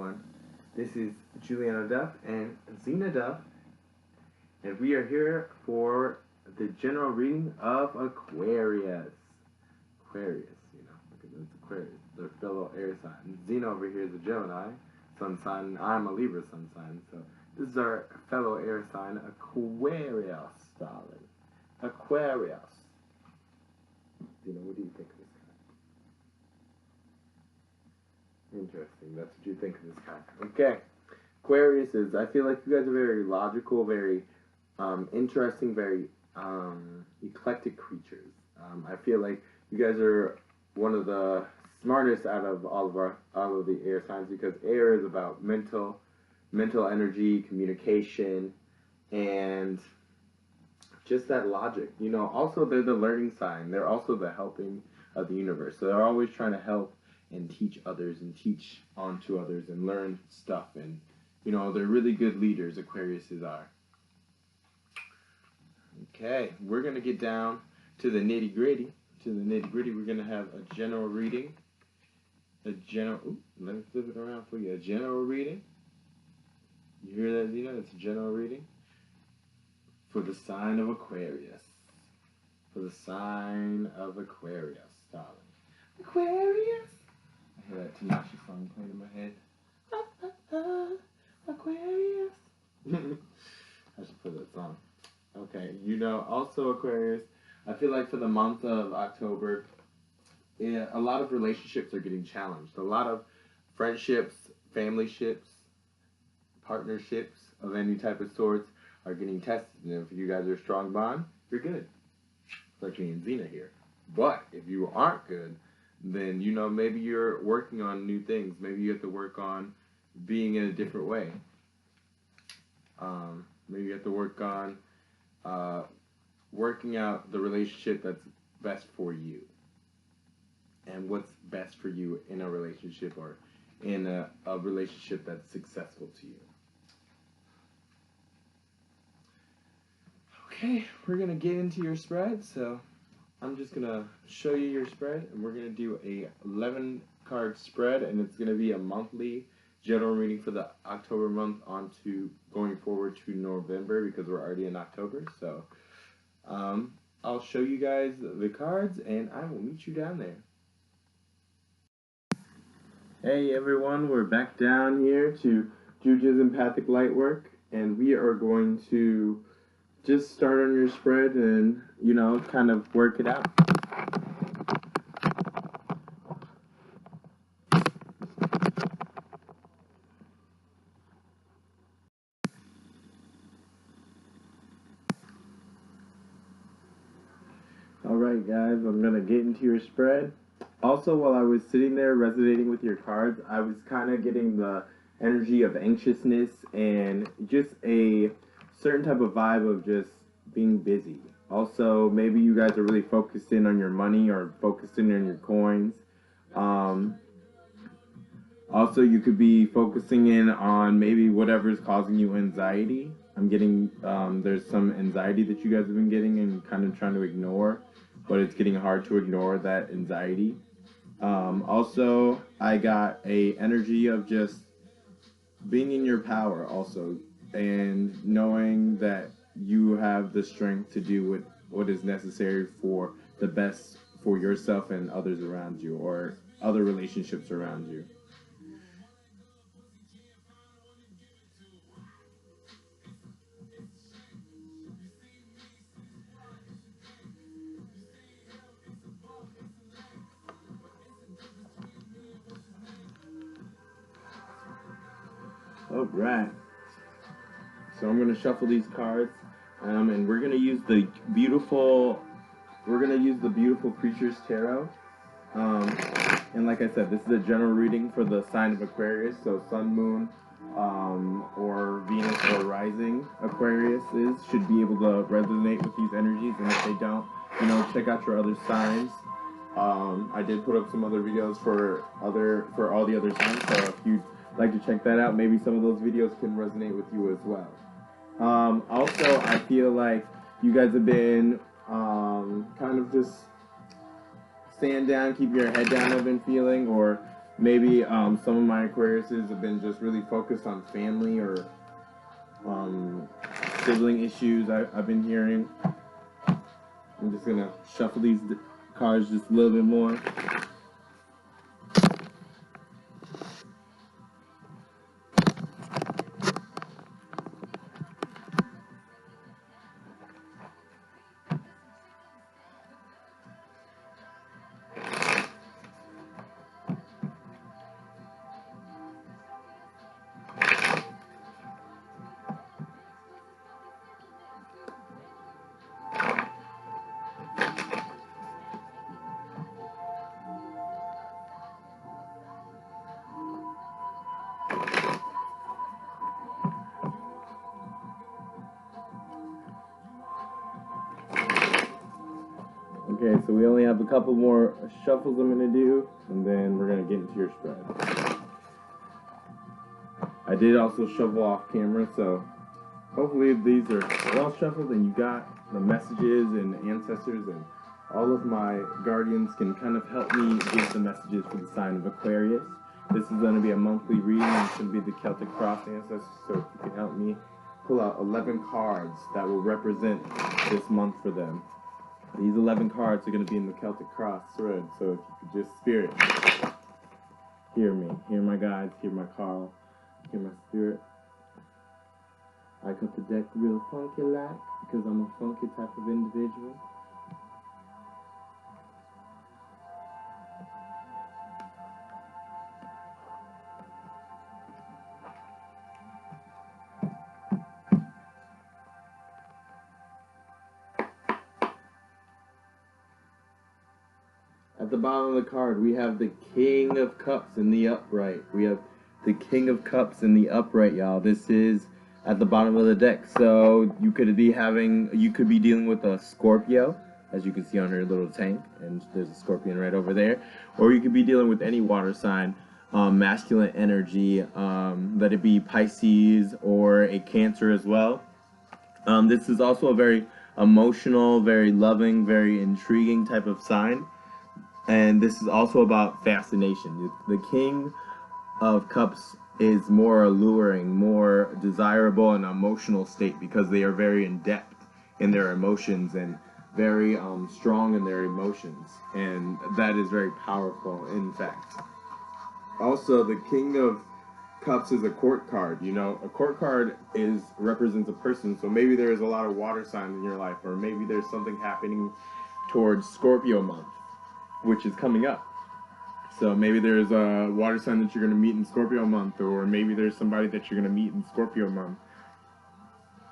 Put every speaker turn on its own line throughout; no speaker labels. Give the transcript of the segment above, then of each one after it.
everyone. This is Juliana Duff and Zena Duff, and we are here for the general reading of Aquarius. Aquarius, you know, look at those Aquarius, their fellow air sign. Zena over here is a Gemini sun sign, and I'm a Libra sun sign, so this is our fellow air sign, Aquarius, darling. Aquarius. Zena, what do you think of this guy? Interesting, that's what you think of this guy. Okay, Aquarius is, I feel like you guys are very logical, very interesting, very eclectic creatures. I feel like you guys are one of the smartest out of all of the air signs, because air is about mental energy, communication, and just that logic. You know, also they're the learning sign. They're also the helping of the universe. So they're always trying to help and teach others and teach onto others and learn stuff. And, you know, they're really good leaders, Aquariuses are. Okay, we're going to get down to the nitty-gritty. We're going to have a general reading. Let me flip it around for you. A general reading. You hear that, Zena? It's a general reading for the sign of Aquarius. For the sign of Aquarius, darling. Aquarius. I hear that Tinashe song playing in my head. Aquarius. I should play that song. Okay, you know, also Aquarius, I feel like for the month of October, a lot of relationships are getting challenged. A lot of friendships, family ships, partnerships of any type of sorts are getting tested. And if you guys are a strong bond, you're good. Like me and Zena here. But if you aren't good, then, you know, maybe you're working on new things. Maybe you have to work on being in a different way. Maybe you have to work on working out the relationship that's best for you. And what's best for you in a relationship, or in a relationship that's successful to you. Okay, we're going to get into your spread. So I'm just going to show you your spread, and we're going to do a 11 card spread, and it's going to be a monthly general reading for the October month on to going forward to November, because we're already in October. So I'll show you guys the cards, and I will meet you down there. Hey everyone, we're back down here to Juju's Empathic Lightwork, and we are going to just start on your spread and, you know, kind of work it out. Alright guys, I'm going to get into your spread. Also, while I was sitting there resonating with your cards, I was kind of getting the energy of anxiousness and just a certain type of vibe of just being busy. Also, maybe you guys are really focused in on your money or focused in on your coins. Also, you could be focusing in on maybe whatever's causing you anxiety. I'm getting, there's some anxiety that you guys have been getting and kind of trying to ignore, but it's getting hard to ignore that anxiety. Also, I got a energy of just being in your power also, and knowing that you have the strength to do what is necessary for the best for yourself and others around you, or other relationships around you. Alright, so I'm going to shuffle these cards, and we're going to use the beautiful Creatures Tarot. And like I said, this is a general reading for the sign of Aquarius, so Sun, Moon, or Venus or Rising Aquariuses should be able to resonate with these energies, and if they don't, you know, check out your other signs. I did put up some other videos for all the other signs, so if you'd like to check that out, maybe some of those videos can resonate with you as well. Also, I feel like you guys have been kind of just stand down, keep your head down, I've been feeling, or Maybe some of my Aquariuses have been just really focused on family or sibling issues I've been hearing. I'm just gonna shuffle these cards just a little bit more. Okay, so we only have a couple more shuffles I'm going to do, and then we're going to get into your spread. I did also shuffle off camera, so hopefully these are well shuffled and you got the messages and ancestors and all of my guardians can kind of help me give the messages for the sign of Aquarius. This is going to be a monthly reading. It's going to be the Celtic Cross ancestors, so if you can help me pull out 11 cards that will represent this month for them. These 11 cards are going to be in the Celtic Cross thread, so if you could just spirit, hear me, hear my guides, hear my call, hear my spirit. I cut the deck real funky like, because I'm a funky type of individual. At the bottom of the card, we have the King of Cups in the upright. We have the King of Cups in the upright, y'all. This is at the bottom of the deck. So you could be dealing with a Scorpio, as you can see on her little tank, and there's a scorpion right over there. Or you could be dealing with any water sign, masculine energy, let it be Pisces or a Cancer as well. This is also a very emotional, very loving, very intriguing type of sign. And this is also about fascination. The King of Cups is more alluring, more desirable in an emotional state because they are very in depth in their emotions and very strong in their emotions. And that is very powerful, in fact. Also, the King of Cups is a court card. You know, a court card represents a person. So maybe there is a lot of water signs in your life, or maybe there's something happening towards Scorpio month, which is coming up. So maybe there's a water sign that you're going to meet in Scorpio month, or maybe there's somebody that you're going to meet in Scorpio month.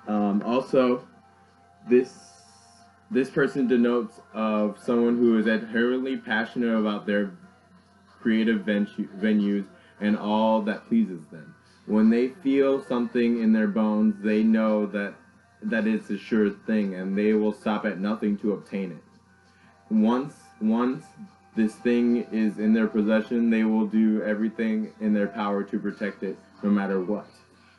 Also, this person denotes of someone who is inherently passionate about their creative venues and all that pleases them. When they feel something in their bones, they know that it's a sure thing, and they will stop at nothing to obtain it. Once this thing is in their possession, they will do everything in their power to protect it, no matter what.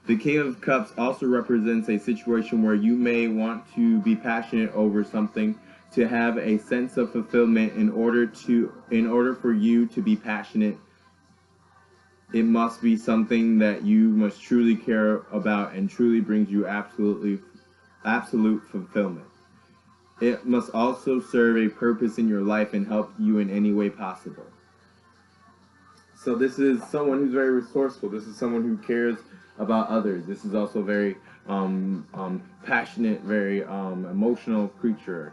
The King of Cups also represents a situation where you may want to be passionate over something, to have a sense of fulfillment. In order for you to be passionate, it must be something that you must truly care about and truly brings you absolute fulfillment. It must also serve a purpose in your life and help you in any way possible. So this is someone who's very resourceful. This is someone who cares about others. This is also very passionate, very emotional creature.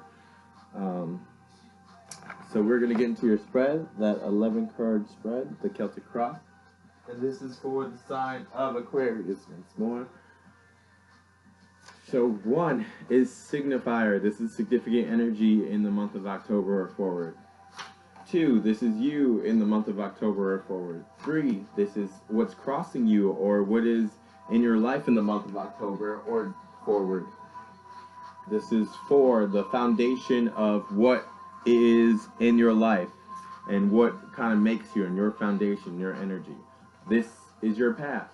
So we're going to get into your spread, that 11 card spread, the Celtic Cross. And this is for the sign of Aquarius once more. So 1 is signifier. This is significant energy in the month of October or forward. 2, this is you in the month of October or forward. 3, this is what's crossing you or what is in your life in the month of October or forward. This is 4, the foundation of what is in your life and what kind of makes you and your foundation, your energy. This is your past,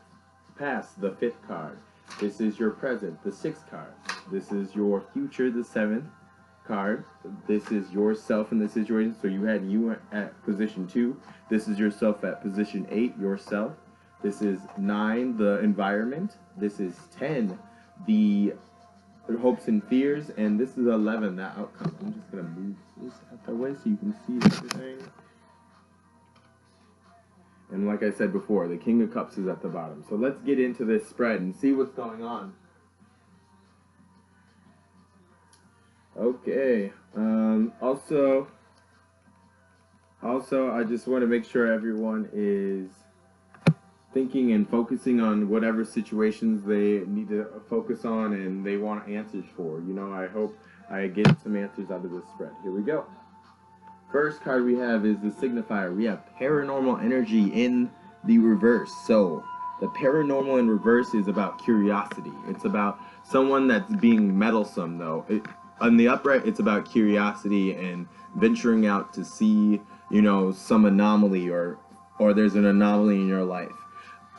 the 5th card. This is your present, the 6th card. This is your future, the 7th. card. This is yourself in the situation. So you had you at position 2. This is yourself at position 8, yourself. This is 9, the environment. This is 10, the hopes and fears. And this is 11, that outcome. I'm just going to move this out the way so you can see everything. And like I said before, the King of Cups is at the bottom. So let's get into this spread and see what's going on. Okay. Also, I just want to make sure everyone is thinking and focusing on whatever situations they need to focus on and they want answers for. You know, I hope I get some answers out of this spread. Here we go. First card we have is the signifier. We have paranormal energy in the reverse. So the paranormal in reverse is about curiosity. It's about someone that's being meddlesome, though. On the upright, it's about curiosity and venturing out to see, you know, some anomaly or there's an anomaly in your life.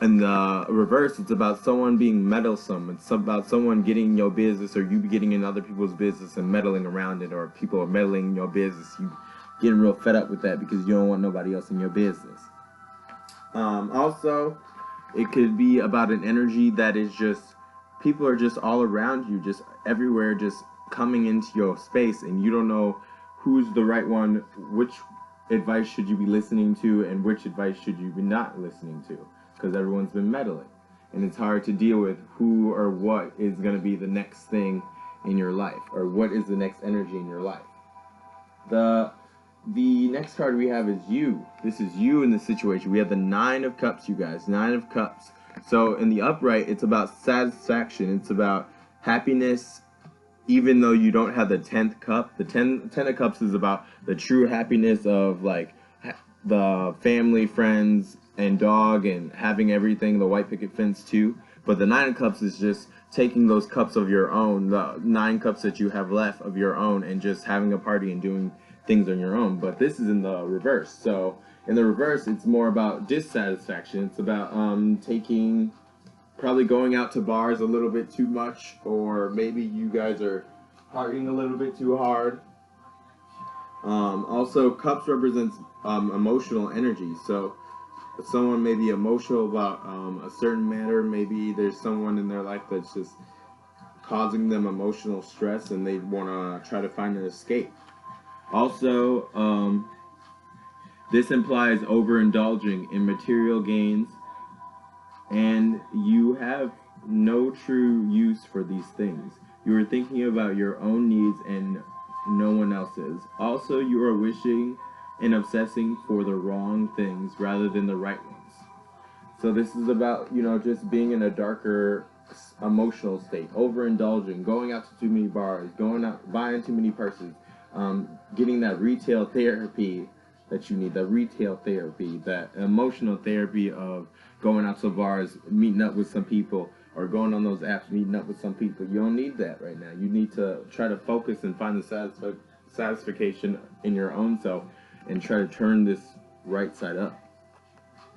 In the reverse, it's about someone being meddlesome. It's about someone getting in your business or you getting in other people's business and meddling around it, or people are meddling in your business. You getting real fed up with that because you don't want nobody else in your business. Also, it could be about an energy that is just, people are just all around you, just everywhere, just coming into your space, and you don't know who's the right one, which advice should you be listening to, and which advice should you be not listening to, because everyone's been meddling, and it's hard to deal with who or what is going to be the next thing in your life, or what is the next energy in your life. The next card we have is you. This is you in the situation. We have the 9 of Cups, you guys. 9 of Cups. So in the upright, it's about satisfaction. It's about happiness, even though you don't have the 10th cup. The 10 of Cups is about the true happiness of, like, the family, friends, and dog, and having everything, the white picket fence too. But the 9 of Cups is just taking those cups of your own, the 9 cups that you have left of your own, and just having a party and doing things on your own. But this is in the reverse. So in the reverse, it's more about dissatisfaction. It's about probably going out to bars a little bit too much, or maybe you guys are partying a little bit too hard. Also, Cups represents emotional energy. So someone may be emotional about a certain matter. Maybe there's someone in their life that's just causing them emotional stress, and they want to try to find an escape. Also, this implies overindulging in material gains, and you have no true use for these things. You are thinking about your own needs and no one else's. Also, you are wishing and obsessing for the wrong things rather than the right ones. So this is about, you know, just being in a darker emotional state, overindulging, going out to too many bars, going out, buying too many purses, getting that retail therapy that you need, that retail therapy, that emotional therapy of going out to bars, meeting up with some people, or going on those apps, meeting up with some people. You don't need that right now. You need to try to focus and find the satisfaction in your own self, and try to turn this right side up.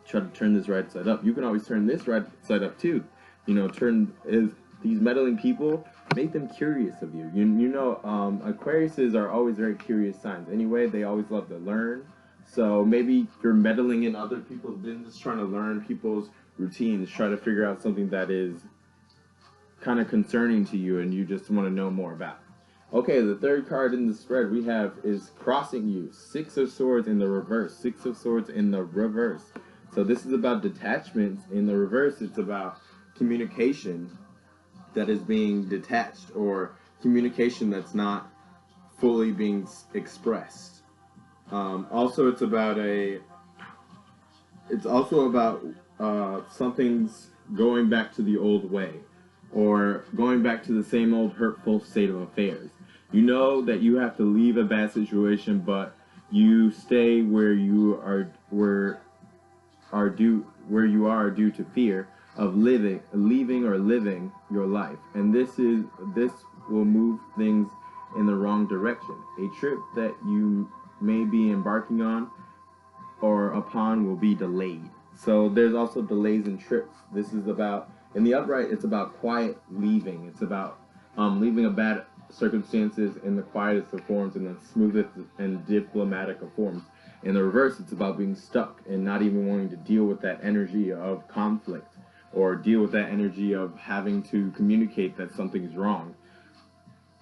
Try to turn this right side up. You can always turn this right side up too. You know, these meddling people, make them curious of you. You know, Aquariuses are always very curious signs. Anyway, they always love to learn. So maybe you're meddling in other people's business, trying to learn people's routines, try to figure out something that is kind of concerning to you and you just want to know more about. Okay, the third card in the spread we have is crossing you. 6 of Swords in the reverse. 6 of Swords in the reverse. So this is about detachment. In the reverse, it's about communication that is being detached, or communication that's not fully being expressed. Also, it's also about something's going back to the old way, or going back to the same old hurtful state of affairs. You know that you have to leave a bad situation, but you stay where you are due to fear of leaving or living your life. And this will move things in the wrong direction. A trip that you may be embarking on or upon will be delayed. So there's also delays in trips. This is about, in the upright, it's about quiet leaving. It's about leaving a bad circumstances in the quietest of forms and the smoothest and diplomatic of forms. In the reverse, it's about being stuck and not even wanting to deal with that energy of conflict or deal with that energy of having to communicate that something is wrong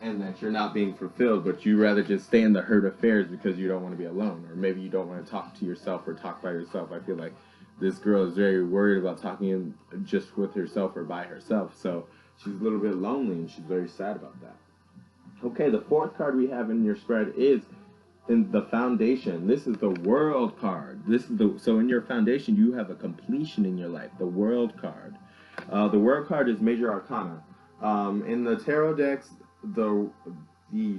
and that you're not being fulfilled, but you rather just stay in the hurt affairs because you don't want to be alone, or maybe you don't want to talk to yourself or talk by yourself. I feel like this girl is very worried about talking just with herself or by herself, so she's a little bit lonely and she's very sad about that. Okay, the fourth card we have in your spread is in the foundation. This is the world card. So in your foundation you have a completion in your life, the world card. The world card is major arcana. In the tarot decks, the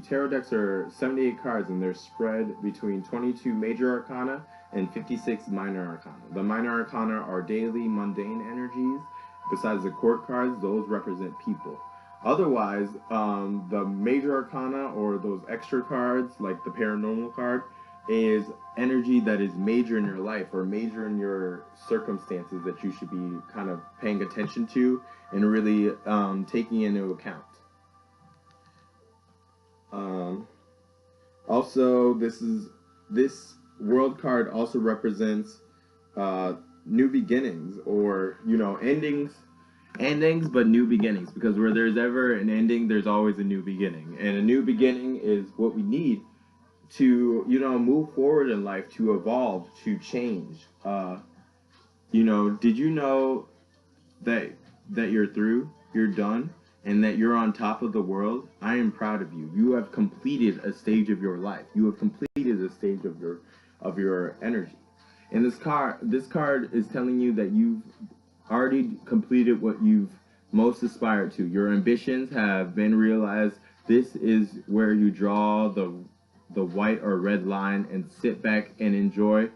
tarot decks are 78 cards and they're spread between 22 major arcana and 56 minor arcana. The minor arcana are daily mundane energies. Besides the court cards, those represent people. Otherwise, the major arcana or those extra cards, like the paranormal card, is energy that is major in your life or major in your circumstances that you should be kind of paying attention to and really taking into account. Also, this world card also represents new beginnings, or endings, but new beginnings, because where there's ever an ending, there's always a new beginning, and a new beginning is what we need to move forward in life, to evolve, to change. Did you know that you're done, and that you're on top of the world? I am proud of you. You have completed a stage of your life. You have completed a stage of your energy. And this card is telling you that you've already completed what you've most aspired to. Your ambitions have been realized. This is where you draw the white or red line and sit back and enjoy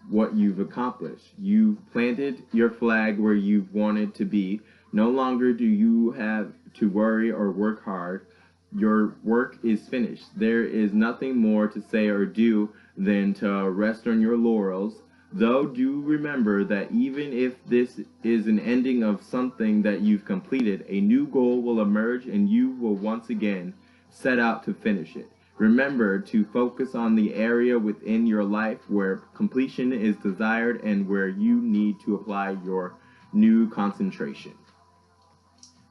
what you've accomplished. You've planted your flag where you've wanted to be. No longer do you have to worry or work hard. Your work is finished. There is nothing more to say or do than to rest on your laurels. Though do remember that even if this is an ending of something that you've completed, a new goal will emerge and you will once again set out to finish it. Remember to focus on the area within your life where completion is desired and where you need to apply your new concentration.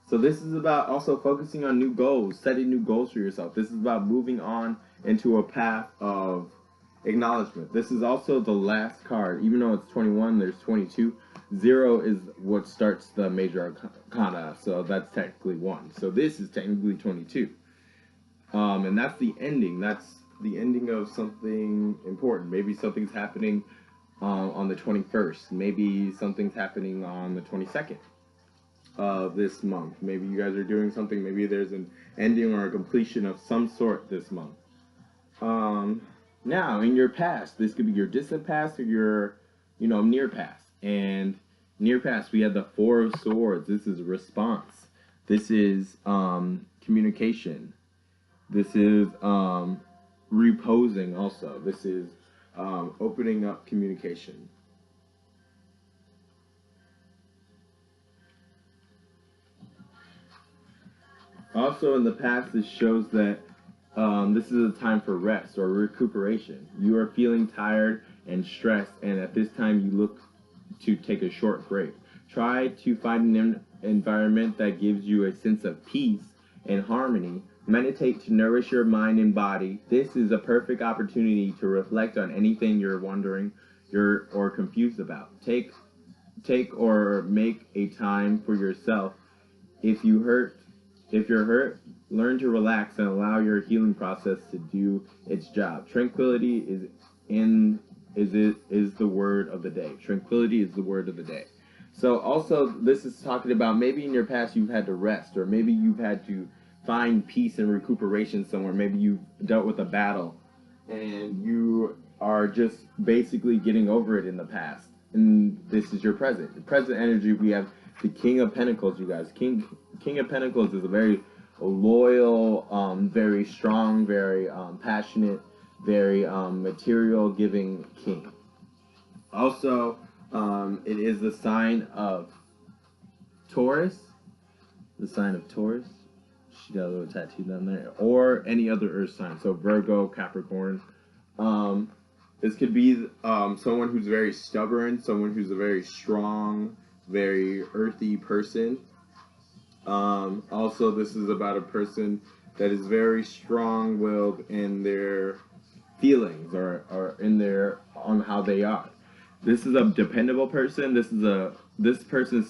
So this is about also focusing on new goals, setting new goals for yourself. This is about moving on into a path of acknowledgement. This is also the last card. Even though it's 21, there's 22. 0 is what starts the major arcana, so that's technically 1. So this is technically 22. And that's the ending. That's the ending of something important. Maybe something's happening on the 21st. Maybe something's happening on the 22nd of this month. Maybe you guys are doing something. Maybe there's an ending or a completion of some sort this month. Now, in your past, this could be your distant past or your, near past. And near past, we have the 4 of Swords. This is response. This is communication. This is reposing also. This is opening up communication. Also, in the past, this shows that this is a time for rest or recuperation. You are feeling tired and stressed, and at this time you look to take a short break. Try to find an environment that gives you a sense of peace and harmony. Meditate to nourish your mind and body. This is a perfect opportunity to reflect on anything you're wondering or confused about. Take or make a time for yourself. If you're hurt, learn to relax and allow your healing process to do its job. Tranquility is the word of the day. Tranquility is the word of the day. So also, this is talking about maybe in your past you've had to rest, or maybe you've had to find peace and recuperation somewhere. Maybe you've dealt with a battle and you are just basically getting over it in the past. And this is your present. The present energy, we have the King of Pentacles, you guys. King of Pentacles is a very loyal, very strong, very passionate, very material-giving king. Also, it is the sign of Taurus. The sign of Taurus. She got a little tattoo down there. Or any other earth sign. So Virgo, Capricorn. This could be someone who's very stubborn, someone who's a very strong, very earthy person. Also, this is about a person that is very strong-willed in their feelings or in their on how they are. This is a dependable person. This person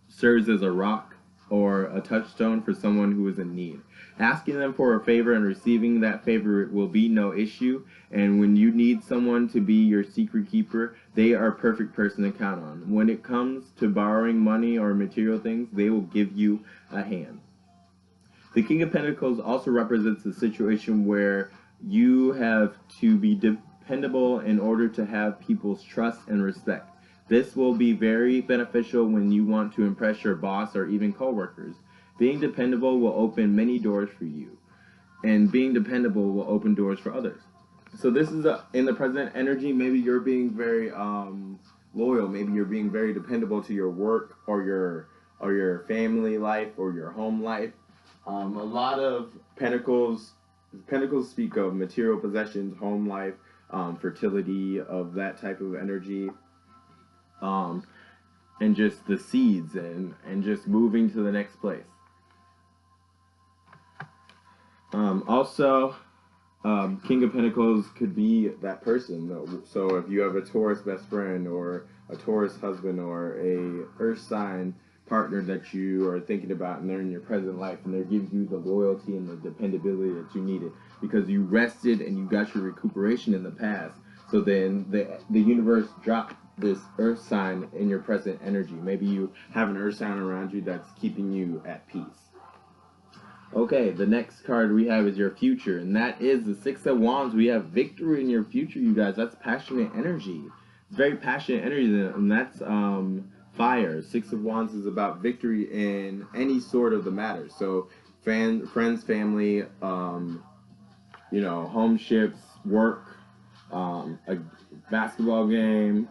serves as a rock or a touchstone for someone who is in need. Asking them for a favor and receiving that favor will be no issue, and when you need someone to be your secret keeper, they are a perfect person to count on. When it comes to borrowing money or material things, they will give you a hand. The King of Pentacles also represents a situation where you have to be dependable in order to have people's trust and respect. This will be very beneficial when you want to impress your boss or even coworkers. Being dependable will open many doors for you, and being dependable will open doors for others. So this is in the present energy. Maybe you're being very loyal. Maybe you're being very dependable to your work or your family life or your home life. A lot of Pentacles speak of material possessions, home life, fertility, of that type of energy. And just the seeds and just moving to the next place. Also, King of Pentacles could be that person. So if you have a Taurus best friend or a Taurus husband or a earth sign partner that you are thinking about and they're in your present life and they're giving you the loyalty and the dependability that you needed because you rested and you got your recuperation in the past. So then the universe dropped this earth sign in your present energy. Maybe you have an earth sign around you that's keeping you at peace. Okay, the next card we have is your future, and that is the Six of Wands. We have victory in your future, you guys. That's passionate energy. It's very passionate energy, and that's fire. Six of Wands is about victory in any sort of the matter. So friends, family, home ships, work, a basketball game,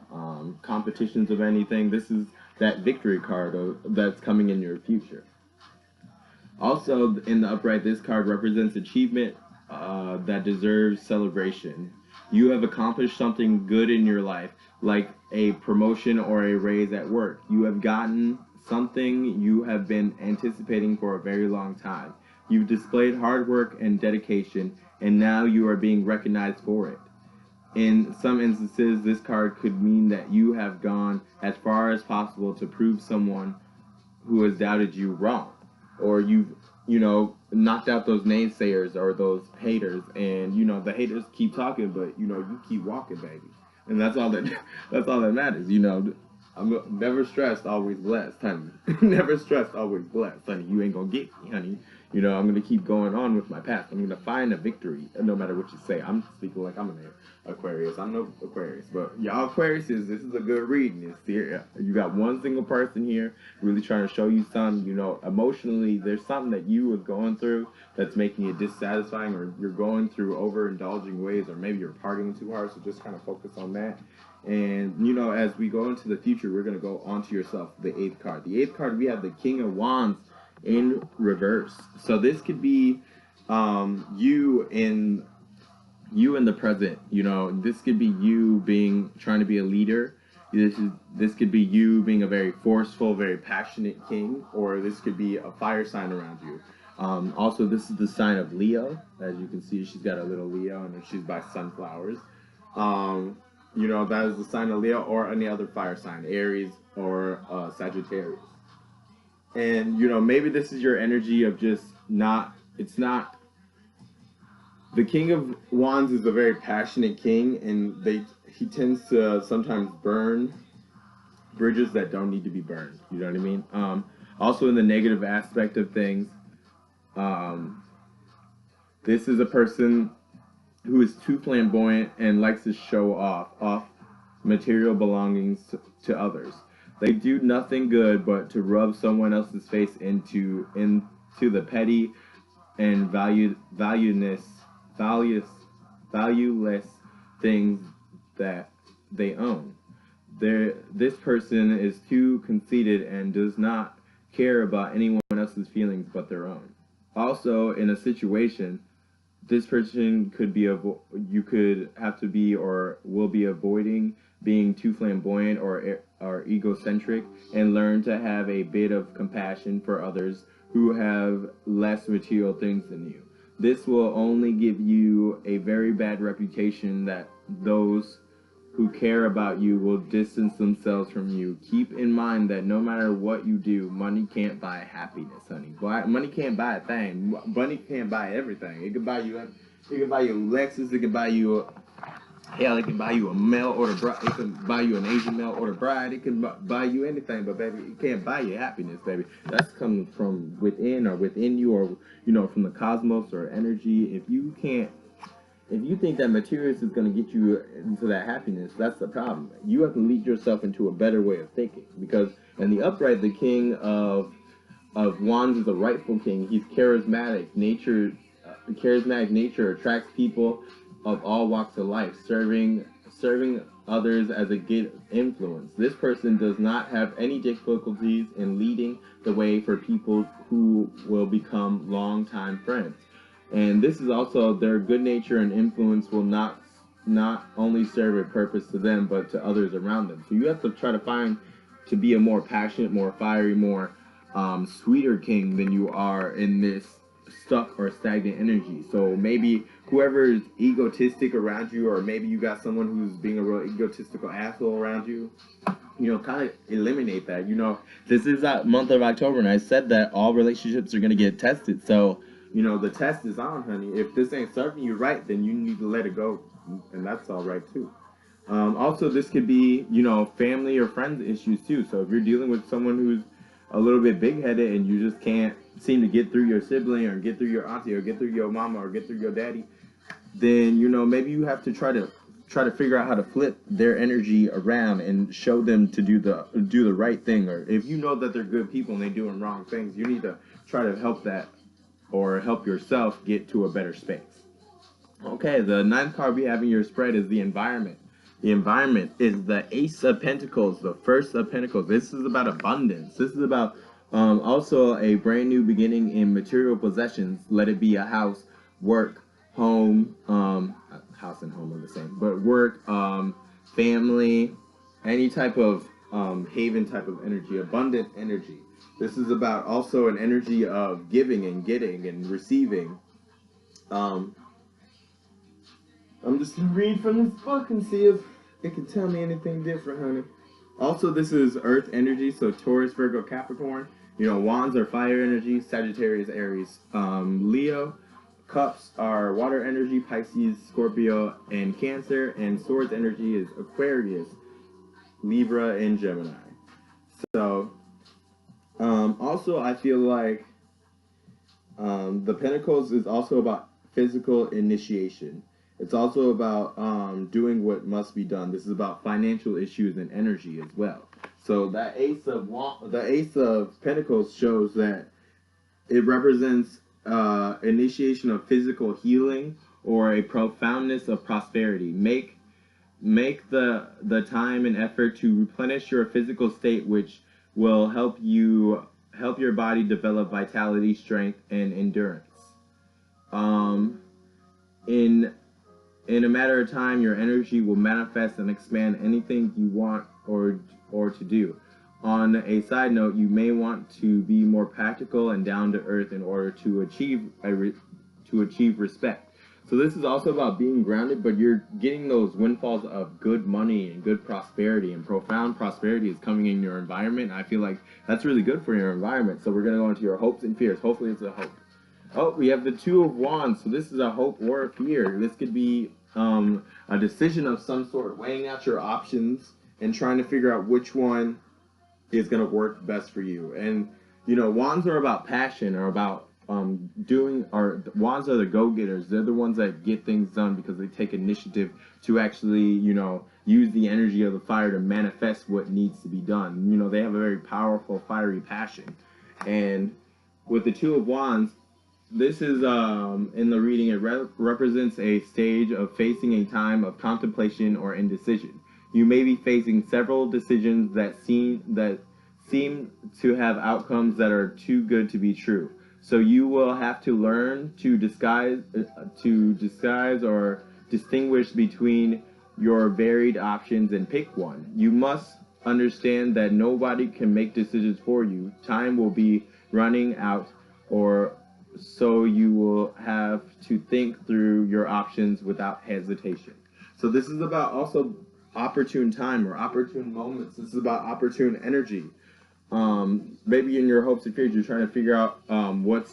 competitions of anything. This is that victory card that's coming in your future. Also, in the upright, this card represents achievement that deserves celebration. You have accomplished something good in your life, like a promotion or a raise at work. You have gotten something you have been anticipating for a very long time. You've displayed hard work and dedication, and now you are being recognized for it. In some instances, this card could mean that you have gone as far as possible to prove someone who has doubted you wrong. Or you've, knocked out those naysayers or those haters, and, the haters keep talking, but, you keep walking, baby. And that's all that matters, I'm never stressed, always blessed, honey. Never stressed, always blessed, honey. You ain't gonna get me, honey. I'm gonna keep going on with my path. I'm gonna find a victory, no matter what you say. I'm speaking like I'm an Aquarius. I'm no Aquarius, but y'all Aquariuses, this is a good reading. It's here. You got one single person here really trying to show you something. Emotionally, there's something that you are going through that's making it dissatisfying, or you're going through overindulging ways, or maybe you're partying too hard. So just kind of focus on that. And, as we go into the future, we're going to go onto yourself, the 8th card. The 8th card, we have the King of Wands in reverse. So this could be you in the present. This could be you trying to be a leader. This could be you being a very forceful, very passionate king, or this could be a fire sign around you. Also, this is the sign of Leo. As you can see, she's got a little Leo, and she's by sunflowers. That is the sign of Leo or any other fire sign, Aries or Sagittarius. And, maybe this is your energy of just the King of Wands is a very passionate king, and he tends to sometimes burn bridges that don't need to be burned. You know what I mean? Also, in the negative aspect of things, this is a person who is too flamboyant and likes to show off material belongings to others. They do nothing good but to rub someone else's face into the petty and valueless things that they own. This person is too conceited and does not care about anyone else's feelings but their own. Also, in a situation, this person could be you could have to be or will be avoiding being too flamboyant or egocentric, and learn to have a bit of compassion for others who have less material things than you. This will only give you a very bad reputation that those who care about you will distance themselves from you. Keep in mind that no matter what you do, money can't buy happiness, honey. Money can't buy a thing. Money can't buy everything. It can buy you a Lexus. It can buy you hell. It can buy you a mail order bride. It can buy you an Asian mail order bride. It can buy you anything, but baby, it can't buy you happiness, baby. That's coming from within or within you, or from the cosmos or energy. If you think that materials is going to get you into that happiness, that's the problem. You have to lead yourself into a better way of thinking. Because in the upright, the king of wands is the rightful king. He's charismatic. Charismatic nature attracts people of all walks of life, serving others as a good influence. This person does not have any difficulties in leading the way for people who will become longtime friends. And this is also their good nature and influence will not only serve a purpose to them, but to others around them. So you have to try to find to be a more passionate, more fiery, more sweeter king than you are in this stuck or stagnant energy. So maybe whoever is egotistic around you, or maybe you got someone who's being a real egotistical asshole around you, kind of eliminate that. This is that month of October, and I said that all relationships are going to get tested. So the test is on, honey. If this ain't serving you right, then you need to let it go, and that's all right too. Also, this could be, family or friends issues too. So if you're dealing with someone who's a little bit big-headed and you just can't seem to get through your sibling or get through your auntie or get through your mama or get through your daddy, then, maybe you have to try to figure out how to flip their energy around and show them to do the right thing. Or if you know that they're good people and they're doing wrong things, you need to try to help that, or help yourself get to a better space. Okay, the ninth card we have in your spread is the environment. The environment is the Ace of Pentacles, the first of Pentacles. This is about abundance. This is about also a brand new beginning in material possessions. Let it be a house, work, home. House and home are the same, but work, family, any type of haven type of energy, abundant energy. This is about also an energy of giving and getting and receiving. I'm just going to read from this book and see if it can tell me anything different, honey. Also, this is Earth energy, so Taurus, Virgo, Capricorn. Wands are fire energy, Sagittarius, Aries. Leo, Cups are water energy, Pisces, Scorpio, and Cancer. And Swords energy is Aquarius, Libra, and Gemini. So, also, I feel like the Pentacles is also about physical initiation. It's also about doing what must be done. This is about financial issues and energy as well. So that Ace of Pentacles shows that it represents initiation of physical healing or a profoundness of prosperity. Make the time and effort to replenish your physical state, which will help your body develop vitality, strength, and endurance. In a matter of time, your energy will manifest and expand anything you want or to do. On a side note, you may want to be more practical and down to earth in order to achieve respect. So this is also about being grounded, but you're getting those windfalls of good money and good prosperity, and profound prosperity is coming in your environment. I feel like that's really good for your environment. So we're going to go into your hopes and fears. Hopefully it's a hope. Oh, we have the Two of Wands. So this is a hope or a fear. This could be a decision of some sort, weighing out your options and trying to figure out which one is going to work best for you. And, wands are about passion, or about wands are the go-getters. They're the ones that get things done because they take initiative to actually, use the energy of the fire to manifest what needs to be done. They have a very powerful, fiery passion. And with the Two of Wands, this is, in the reading, it represents a stage of facing a time of contemplation or indecision. You may be facing several decisions that seem to have outcomes that are too good to be true. So you will have to learn to disguise or distinguish between your varied options and pick one. You must understand that nobody can make decisions for you. Time will be running out, or so you will have to think through your options without hesitation. So this is about also opportune time or opportune moments. This is about opportune energy. Maybe in your hopes and fears, you're trying to figure out what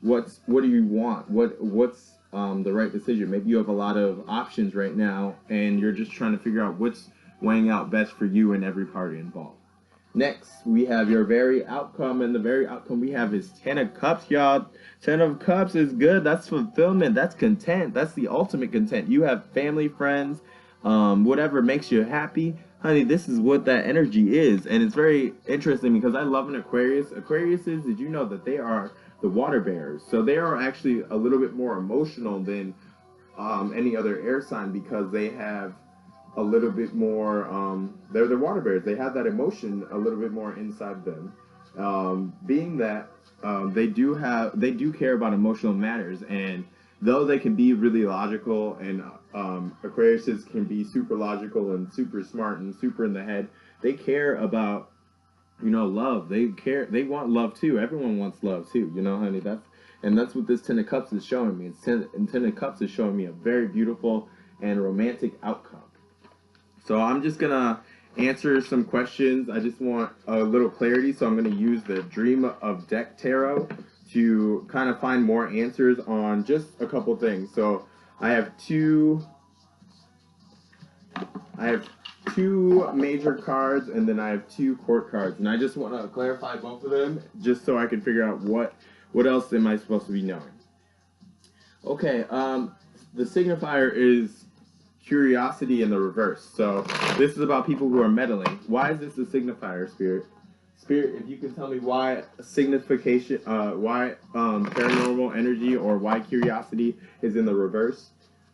do you want? What's the right decision? Maybe you have a lot of options right now, and you're just trying to figure out what's weighing out best for you and every party involved. Next, we have your very outcome, and the very outcome we have is 10 of Cups, y'all. 10 of Cups is good. That's fulfillment. That's content. That's the ultimate content. You have family, friends, whatever makes you happy. Honey, this is what that energy is. And it's very interesting because I love an Aquarius. Aquariuses, did you know that they are the water bearers? So they are actually a little bit more emotional than any other air sign because they have a little bit more, they're the water bears. They have that emotion a little bit more inside them. Being that they do care about emotional matters, and though they can be really logical, and Aquariuses can be super logical and super smart and super in the head, they care about, love. They want love too. Everyone wants love too, honey. That's what this 10 of Cups is showing me. 10 of Cups is showing me a very beautiful and romantic outcome. So I'm just going to answer some questions. I just want a little clarity, so I'm going to use the Dream of Deck Tarot to kind of find more answers on just a couple things. So I have two major cards, and then I have 2 court cards, and I just want to clarify both of them just so I can figure out what else am I supposed to be knowing. Okay, the signifier is curiosity in the reverse. So this is about people who are meddling. Why is this a signifier, Spirit? Spirit, if you can tell me why why paranormal energy or why curiosity is in the reverse.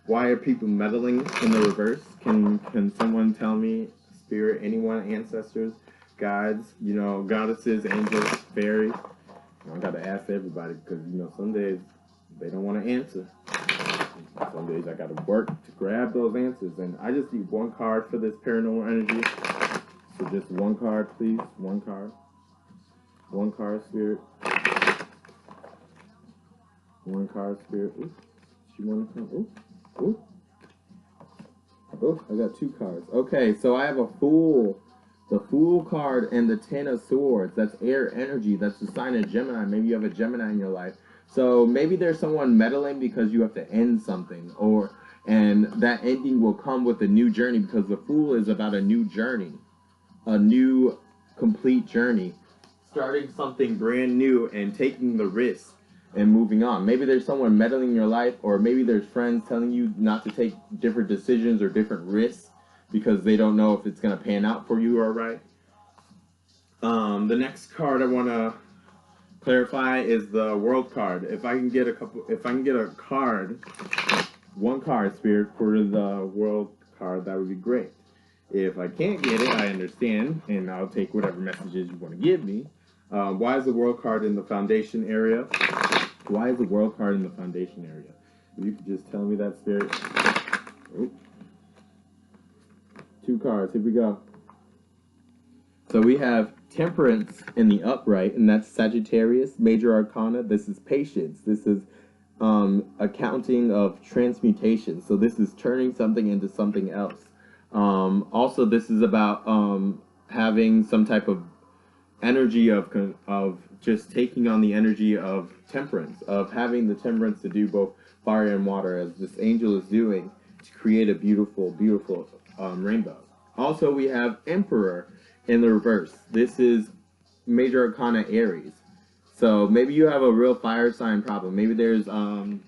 Why are people meddling in the reverse? Can someone tell me, Spirit, anyone, ancestors, gods, goddesses, angels, fairies? I gotta ask everybody because some days they don't want to answer. Some days I gotta work to grab those answers, and I just need 1 card for this paranormal energy. So just 1 card, please. 1 card. 1 card, Spirit. 1 card, Spirit. Ooh, she wanna come? Ooh, ooh. Oh, I got 2 cards. Okay, so I have a Fool. The Fool card and the 10 of Swords. That's air energy. That's the sign of Gemini. Maybe you have a Gemini in your life. So maybe there's someone meddling because you have to end something, and that ending will come with a new journey, because the Fool is about a new journey, a new complete journey, starting something brand new and taking the risk and moving on. Maybe there's someone meddling in your life, or maybe there's friends telling you not to take different decisions or different risks because they don't know if it's going to pan out for you all right. The next card I want to clarify is the World card. If I can get a card, 1 card, Spirit, for the World card, that would be great. If I can't get it, I understand, and I'll take whatever messages you want to give me. Why is the World card in the Foundation area? Why is the World card in the Foundation area? If you could just tell me that, Spirit. Oh. 2 cards. Here we go. So we have Temperance in the upright, and that's Sagittarius, Major Arcana. This is patience. This is accounting of transmutation. So this is turning something into something else. Also, this is about having some type of energy of just taking on the energy of temperance, of having the temperance to do both fire and water, as this angel is doing, to create a beautiful, beautiful rainbow. Also, we have Emperor in the reverse. This is Major Arcana Aries. So maybe you have a real fire sign problem. Maybe there's a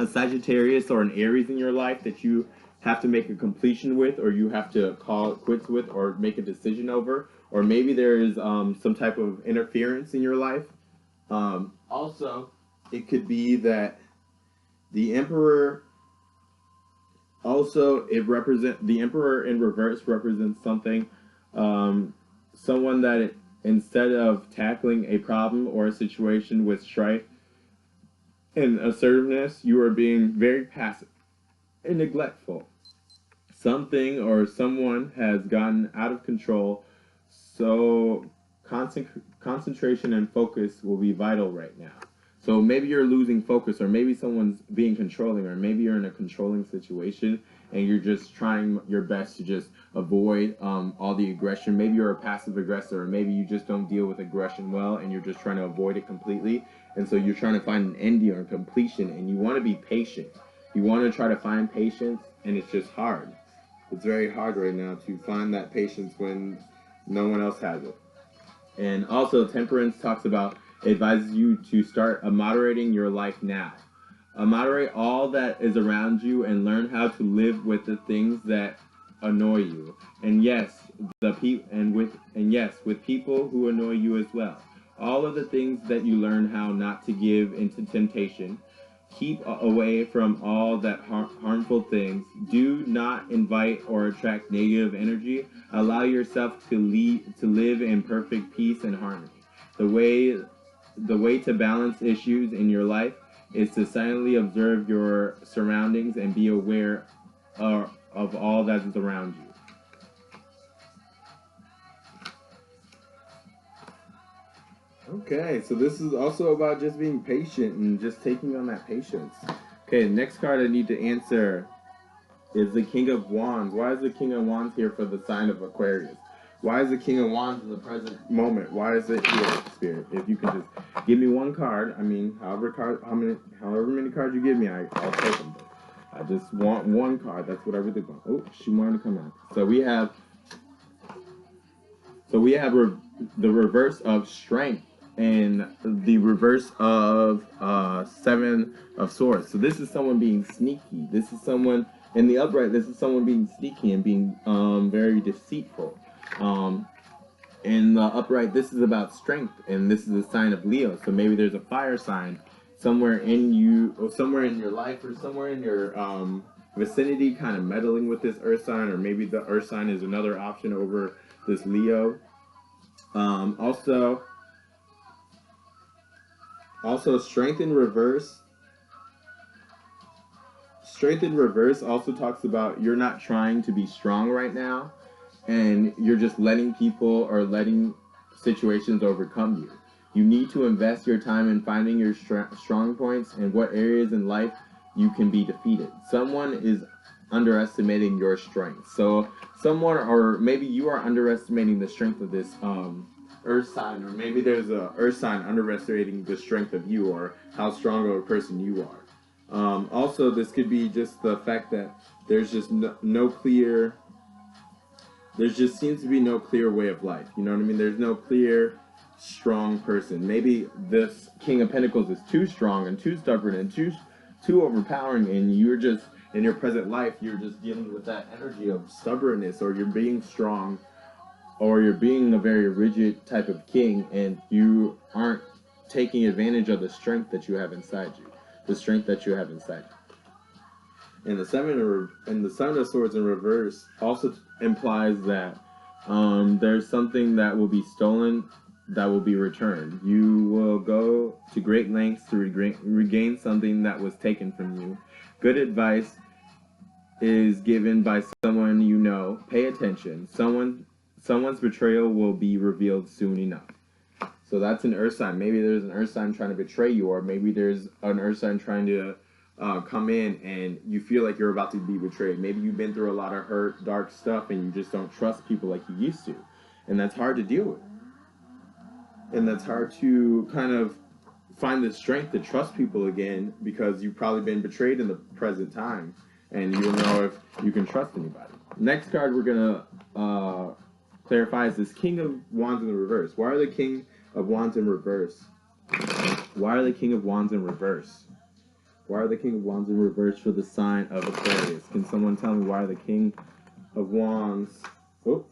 Sagittarius or an Aries in your life that you have to make a completion with, or you have to call it quits with, or make a decision over. Or maybe there's some type of interference in your life. Also, it could be that the Emperor, the Emperor in reverse represents something, someone that instead of tackling a problem or a situation with strife and assertiveness, you are being very passive and neglectful. Something or someone has gotten out of control, so concentration and focus will be vital right now. So maybe you're losing focus, or maybe someone's being controlling, or maybe you're in a controlling situation and you're just trying your best to just avoid all the aggression. Maybe you're a passive aggressor, or maybe you just don't deal with aggression well and you're just trying to avoid it completely. And so you're trying to find an ending or completion, and you want to be patient. You want to try to find patience, and it's just hard. It's very hard right now to find that patience when no one else has it. And also, temperance talks about, advises you to start moderating your life now. Moderate all that is around you and learn how to live with the things that annoy you. And yes, with people who annoy you as well. All of the things that you learn how not to give into temptation. Keep away from all that harmful things. Do not invite or attract negative energy. Allow yourself to live in perfect peace and harmony. The way to balance issues in your life is to silently observe your surroundings and be aware of all that is around you. Okay, so this is also about just being patient and just taking on that patience. Okay, next card I need to answer is the King of Wands. Why is the King of Wands here for the sign of Aquarius? Why is the King of Wands in the present moment? Why is it here, Spirit? If you can just give me one card, I mean, however many cards you give me, I'll take them. But I just want one card. That's what I really want. Oh, she wanted to come out. So we have the reverse of strength and the reverse of Seven of Swords. So this is someone being sneaky. This is someone in the upright. This is someone being sneaky and being very deceitful. In the upright, this is about strength, and this is a sign of Leo. So maybe there's a fire sign somewhere in you, or somewhere in your life, or somewhere in your vicinity, kind of meddling with this earth sign, or maybe the earth sign is another option over this Leo. Also, strength in reverse. Strength in reverse also talks about you're not trying to be strong right now, and you're just letting people or letting situations overcome you. You need to invest your time in finding your strong points and what areas in life you can be defeated. Someone is underestimating your strength. So someone, or maybe you are underestimating the strength of this earth sign, or maybe there's a earth sign underestimating the strength of you, or how strong of a person you are. Also, this could be just the fact that there's just no clear, there just seems to be no clear way of life. You know what I mean? There's no clear, strong person. Maybe this King of Pentacles is too strong and too stubborn and too overpowering, and you're just, in your present life, you're just dealing with that energy of stubbornness, or you're being strong, or you're being a very rigid type of king, and you aren't taking advantage of the strength that you have inside you. The strength that you have inside you. And the Seven of Swords in reverse also implies that there's something that will be stolen that will be returned. You will go to great lengths to regain something that was taken from you. Good advice is given by someone you know. Pay attention. Someone's betrayal will be revealed soon enough. So that's an earth sign. Maybe there's an earth sign trying to betray you, or maybe there's an earth sign trying to come in and you feel like you're about to be betrayed. Maybe you've been through a lot of hurt, dark stuff, and you just don't trust people like you used to. And that's hard to deal with. And that's hard to kind of find the strength to trust people again, because you've probably been betrayed in the present time, and you don't know if you can trust anybody. Next card we're going to clarify is this King of Wands in the reverse. Why are the King of Wands in reverse? Why are the King of Wands in reverse? Why are the King of Wands in reverse for the sign of Aquarius? Can someone tell me why the King of Wands... Oh.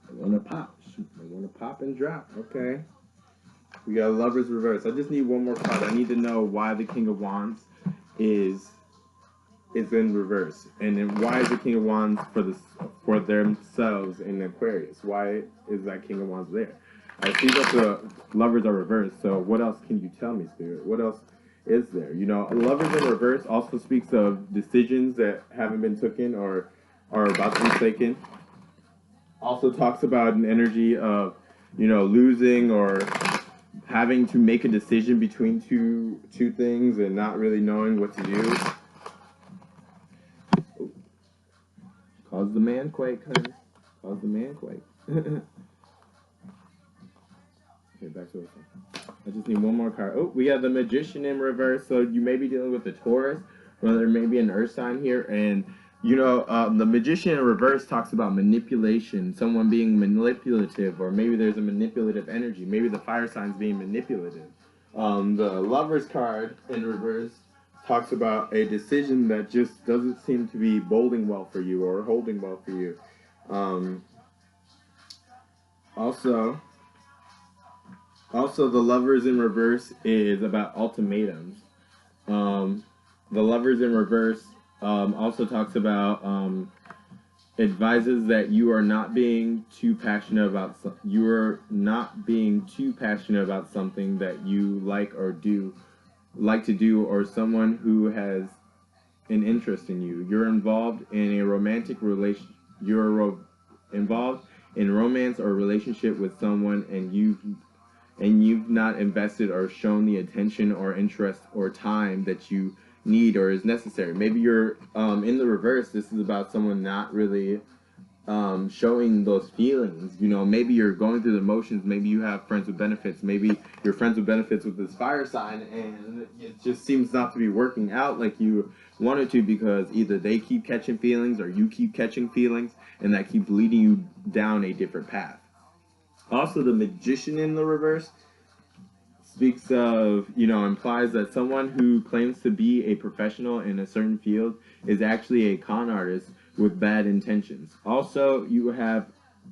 I want to pop. I want to pop and drop. Okay. We got Lover's reverse. I just need one more card. I need to know why the King of Wands is is in reverse. And then why is the King of Wands for themselves in Aquarius? Why is that King of Wands there? I see that the Lovers are reversed, so what else can you tell me, Spirit? What else is there? You know, Lovers in reverse also speaks of decisions that haven't been taken or are about to be taken. Also talks about an energy of, you know, losing or having to make a decision between two things and not really knowing what to do. Cause the man quake, honey. Cause the man quake. Okay, back to it. I just need one more card. Oh, we have the Magician in reverse. So you may be dealing with the Taurus, or there may be an Earth sign here. And, you know, the Magician in reverse talks about manipulation, someone being manipulative, or maybe there's a manipulative energy. Maybe the fire sign's being manipulative. The Lover's card in reverse talks about a decision that just doesn't seem to be holding well for you or holding well for you. Also, the Lovers in reverse is about ultimatums. The Lovers in reverse also talks about advises that you are not being too passionate about something that you like to do, or someone who has an interest in you. You're involved in a romantic relation. Involved in romance or relationship with someone, and you've not invested or shown the attention or interest or time that you need or is necessary. Maybe you're in the reverse. This is about someone not really showing those feelings. You know, maybe you're going through the motions. Maybe you have friends with benefits. Maybe you're friends with benefits with this fire sign, and it just seems not to be working out like you wanted to, because either they keep catching feelings or you keep catching feelings, and that keeps leading you down a different path. Also, the Magician in the reverse speaks of, you know, implies that someone who claims to be a professional in a certain field is actually a con artist with bad intentions. Also, you have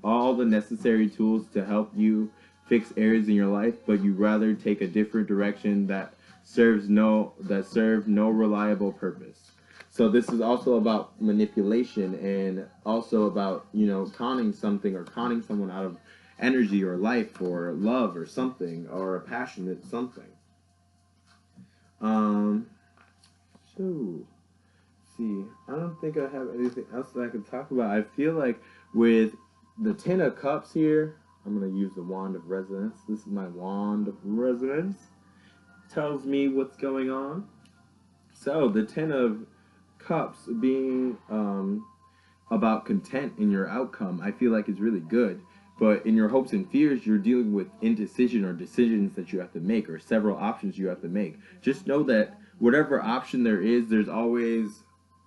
all the necessary tools to help you fix areas in your life, but you rather take a different direction that serve no reliable purpose. So this is also about manipulation, and also about, you know, conning something or conning someone out of energy or life or love or something, or a passionate something. So, see, I don't think I have anything else that I could talk about. I feel like with the Ten of Cups here, I'm going to use the Wand of Resonance. This is my Wand of Resonance. Tells me what's going on. So, the Ten of Cups being about content in your outcome, I feel like is really good. But in your hopes and fears, you're dealing with indecision or decisions that you have to make, or several options you have to make. Just know that whatever option there is, there's always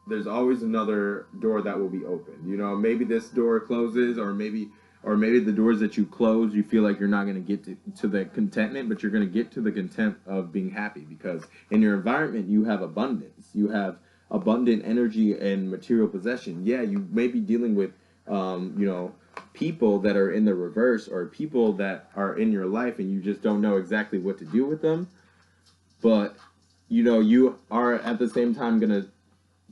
another door that will be open. You know, maybe this door closes, or maybe the doors that you close, you feel like you're not going to get to the contentment, but you're going to get to the content of being happy, because in your environment you have abundance. You have abundant energy and material possession. Yeah, you may be dealing with you know, people that are in the reverse, or people that are in your life and you just don't know exactly what to do with them. But, you know, you are at the same time going to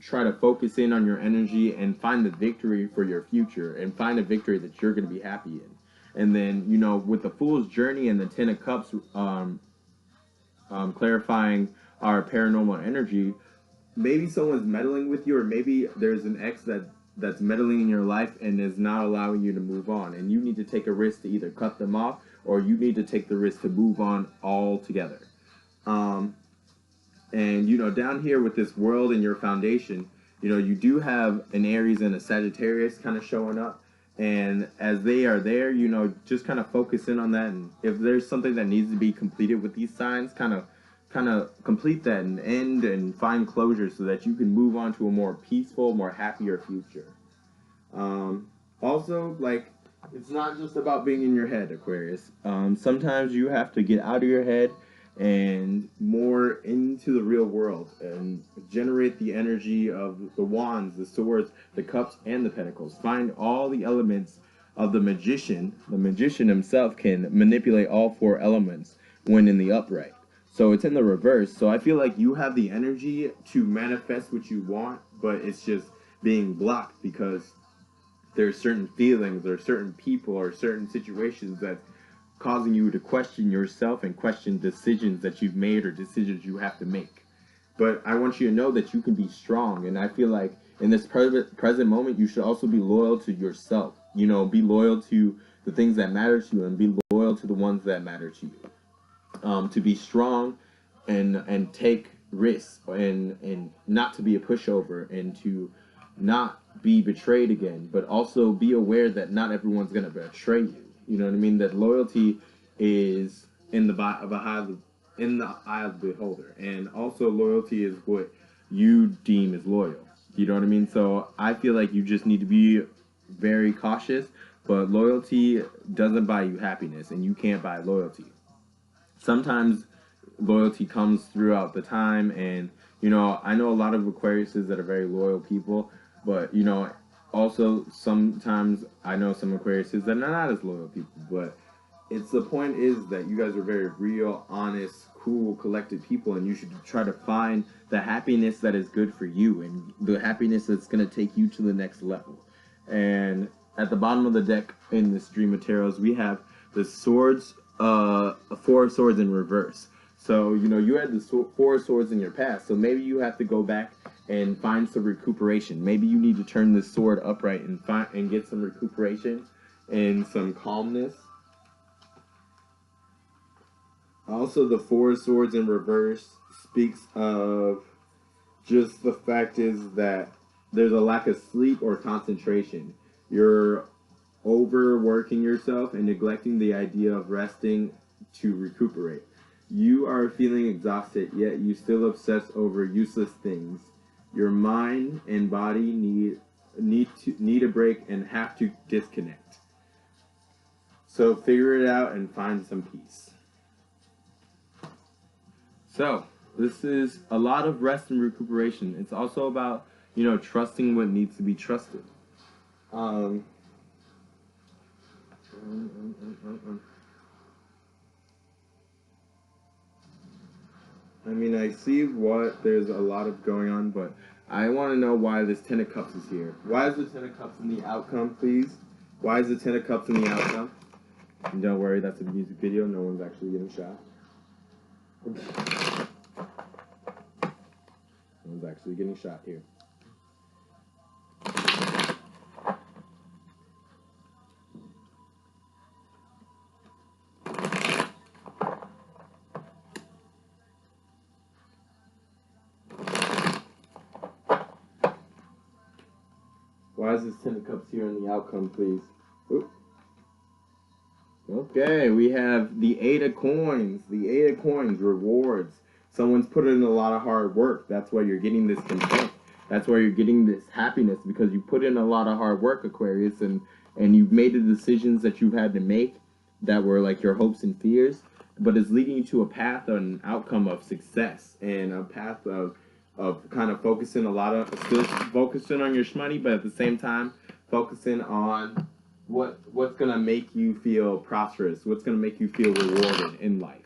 try to focus in on your energy and find the victory for your future, and find a victory that you're going to be happy in. And then, you know, with the Fool's Journey and the Ten of Cups clarifying our paranormal energy, maybe someone's meddling with you, or maybe there's an ex that's meddling in your life and is not allowing you to move on, and you need to take a risk to either cut them off, or you need to take the risk to move on altogether. And, you know, down here with this World in your foundation, you know, you do have an Aries and a Sagittarius kind of showing up, and as they are there, you know, just kind of focus in on that, and if there's something that needs to be completed with these signs, kind of complete that and end and find closure, so that you can move on to a more peaceful, more happier future. Also, like, it's not just about being in your head, Aquarius. Sometimes you have to get out of your head and more into the real world, and generate the energy of the wands, the swords, the cups, and the pentacles. Find all the elements of the magician. The magician himself can manipulate all four elements when in the upright. So it's in the reverse. So I feel like you have the energy to manifest what you want, but it's just being blocked because there's certain feelings or certain people or certain situations that's causing you to question yourself and question decisions that you've made or decisions you have to make. But I want you to know that you can be strong, and I feel like in this present moment, you should also be loyal to yourself. You know, be loyal to the things that matter to you, and be loyal to the ones that matter to you. To be strong, and take risks, and not to be a pushover, and to not be betrayed again, but also be aware that not everyone's gonna betray you. You know what I mean? That loyalty is in the eye of the beholder, and also loyalty is what you deem as loyal. You know what I mean? So I feel like you just need to be very cautious, but loyalty doesn't buy you happiness, and you can't buy loyalty. Sometimes loyalty comes throughout the time, and you know, I know a lot of Aquariuses that are very loyal people, but you know, also sometimes I know some Aquariuses that are not as loyal people. But it's the point is that you guys are very real, honest, cool, collected people, and you should try to find the happiness that is good for you and the happiness that's going to take you to the next level. And at the bottom of the deck in the stream of tarots, we have the swords, four of swords in reverse. So, you know, you had the four of swords in your past, so maybe you have to go back and find some recuperation. Maybe you need to turn this sword upright and get some recuperation and some calmness. Also, the four of swords in reverse speaks of just the fact is that there's a lack of sleep or concentration. You're overworking yourself and neglecting the idea of resting to recuperate. You are feeling exhausted, yet you still obsess over useless things. Your mind and body need a break and have to disconnect. So figure it out and find some peace. So this is a lot of rest and recuperation. It's also about, you know, trusting what needs to be trusted. I mean, I see there's a lot of going on, but I want to know why this Ten of Cups is here. Why is the Ten of Cups in the outcome, please? Why is the Ten of Cups in the outcome? And don't worry, that's a music video. No one's actually getting shot. No one's actually getting shot here. Why is this Ten of Cups here in the outcome, please? Oop. Okay, we have the Eight of Coins. The Eight of Coins, rewards. Someone's put in a lot of hard work. That's why you're getting this content. That's why you're getting this happiness, because you put in a lot of hard work, Aquarius, and you've made the decisions that you've had to make that were like your hopes and fears, but it's leading you to a path, an outcome of success, and a path of kind of focusing still focusing on your shmoney, but at the same time focusing on what's going to make you feel prosperous, what's going to make you feel rewarded in life.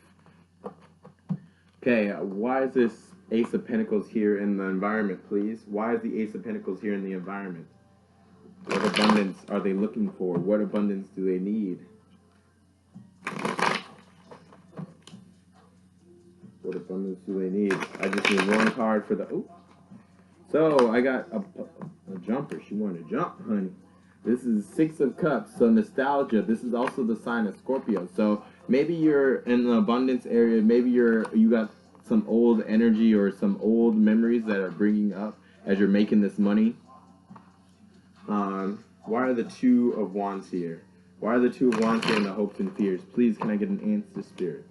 Okay, why is this Ace of Pentacles here in the environment, please? Why is the Ace of Pentacles here in the environment? What abundance are they looking for? What abundance do they need? What abundance do they need? I just need one card for the... Ooh. So, I got a jumper. She wanted to jump, honey. This is Six of Cups, so nostalgia. This is also the sign of Scorpio. So, maybe you're in the abundance area. Maybe you got some old energy or some old memories that are bringing up as you're making this money. Why are the Two of Wands here? Why are the Two of Wands here in the hopes and fears? Please, can I get an answer, Spirit?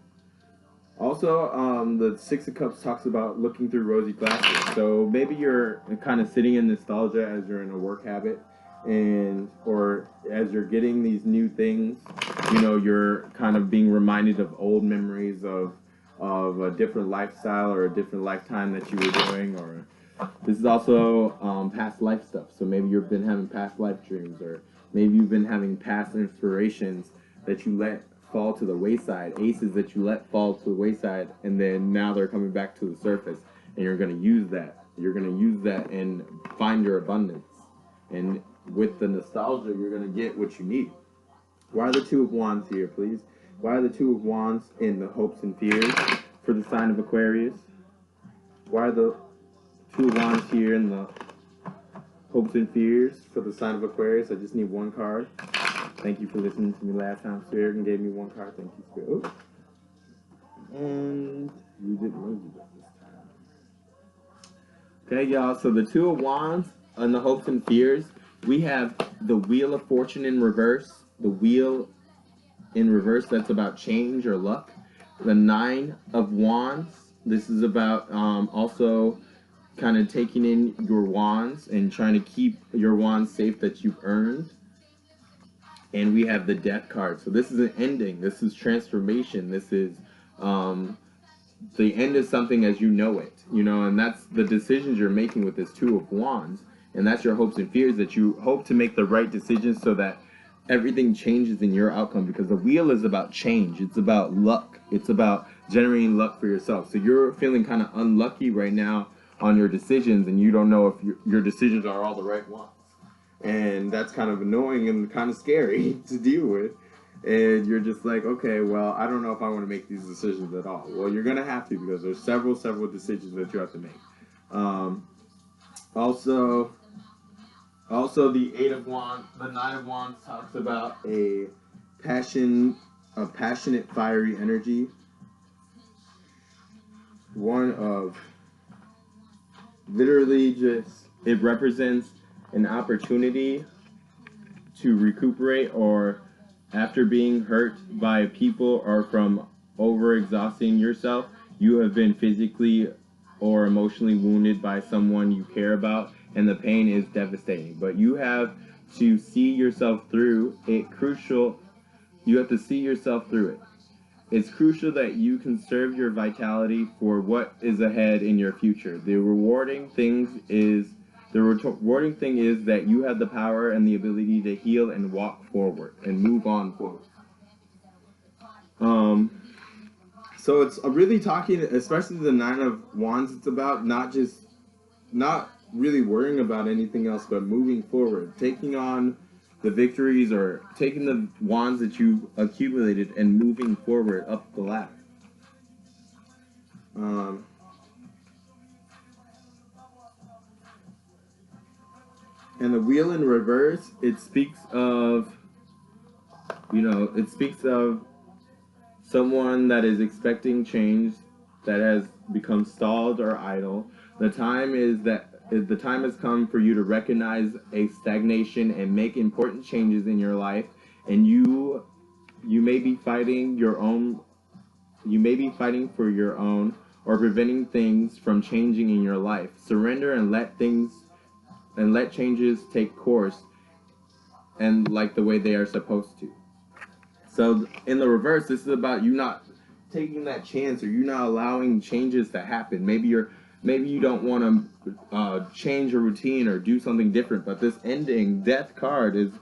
Also, the Six of Cups talks about looking through rosy glasses. So maybe you're kind of sitting in nostalgia as you're in a work habit, or as you're getting these new things, you know, you're kind of being reminded of old memories of a different lifestyle or a different lifetime that you were doing, or this is also past life stuff. So maybe you've been having past life dreams, or maybe you've been having past inspirations that you let fall to the wayside, aces that you let fall to the wayside, and then now they're coming back to the surface, and you're going to use that You're going to use that and find your abundance. And with the nostalgia, you're going to get what you need. Why are the Two of Wands here, please? Why are the Two of Wands in the hopes and fears for the sign of Aquarius? Why are the Two of Wands here in the hopes and fears for the sign of Aquarius? I just need one card. Thank you for listening to me last time, Spirit, and gave me one card. Thank you, Spirit. Oops. And you didn't lose it this time. Okay, y'all. So the Two of Wands on the hopes and fears, we have the Wheel of Fortune in reverse. The Wheel in reverse, that's about change or luck. The Nine of Wands, this is about also kind of taking in your wands and trying to keep your wands safe that you've earned. And we have the Death card. So this is an ending. This is transformation. This is the end of something as you know it. You know, and that's the decisions you're making with this Two of Wands. And that's your hopes and fears, that you hope to make the right decisions so that everything changes in your outcome, because the wheel is about change. It's about luck. It's about generating luck for yourself. So you're feeling kind of unlucky right now on your decisions, and you don't know if your decisions are all the right ones. And that's kind of annoying and kind of scary to deal with. And you're just like, okay, well, I don't know if I want to make these decisions at all. Well, you're going to have to, because there's several decisions that you have to make. Also, the Eight of Wands, the Nine of Wands talks about a passionate, fiery energy. One of literally just, it represents an opportunity to recuperate, or after being hurt by people or from over-exhausting yourself, you have been physically or emotionally wounded by someone you care about, and the pain is devastating. But you have to see yourself through it. You have to see yourself through it. It's crucial that you conserve your vitality for what is ahead in your future. The rewarding thing is that you have the power and the ability to heal and walk forward and move on forward. So it's really talking, especially the Nine of Wands, it's about not really worrying about anything else, but moving forward, taking on the victories, or taking the wands that you've accumulated and moving forward up the ladder. And the Wheel in reverse, it speaks of someone that is expecting change that has become stalled or idle. The time has come for you to recognize a stagnation and make important changes in your life. And you may be fighting for your own, or preventing things from changing in your life. Surrender and let changes take course and like the way they are supposed to. So in the reverse, this is about you not taking that chance, or you not allowing changes to happen. Maybe you don't want to change your routine or do something different, but this ending Death card is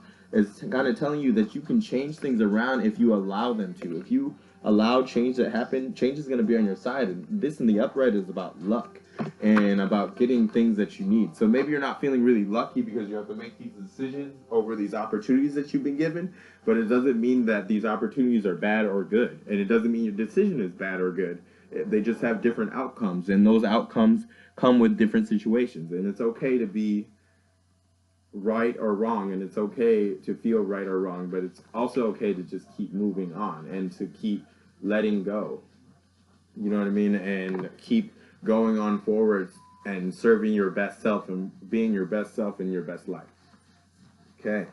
kind of telling you that you can change things around if you allow them to. If you allow change to happen, change is going to be on your side. And this in the upright is about luck and about getting things that you need. So maybe you're not feeling really lucky because you have to make these decisions over these opportunities that you've been given, but it doesn't mean that these opportunities are bad or good. And it doesn't mean your decision is bad or good. They just have different outcomes, and those outcomes come with different situations. And it's okay to be right or wrong, and it's okay to feel right or wrong, but it's also okay to just keep moving on and to keep letting go. You know what I mean? And keep going on forward and serving your best self and being your best self in your best life. Okay.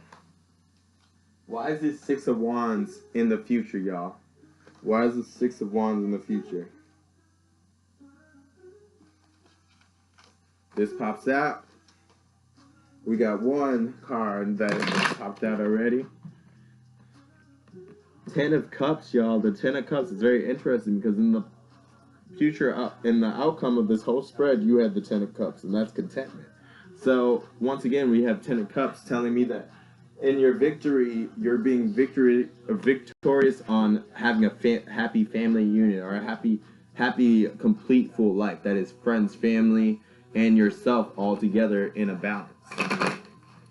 Why is this Six of Wands in the future, y'all? Why is the Six of Wands in the future? This pops out. We got one card that popped out already. Ten of Cups, y'all. The Ten of Cups is very interesting because in the future, in the outcome of this whole spread, you had the Ten of Cups, and that's contentment. So once again, we have Ten of Cups telling me that in your victory, you're being victorious on having a happy family unit, or a happy, complete, full life. That is friends, family, and yourself all together in a balance.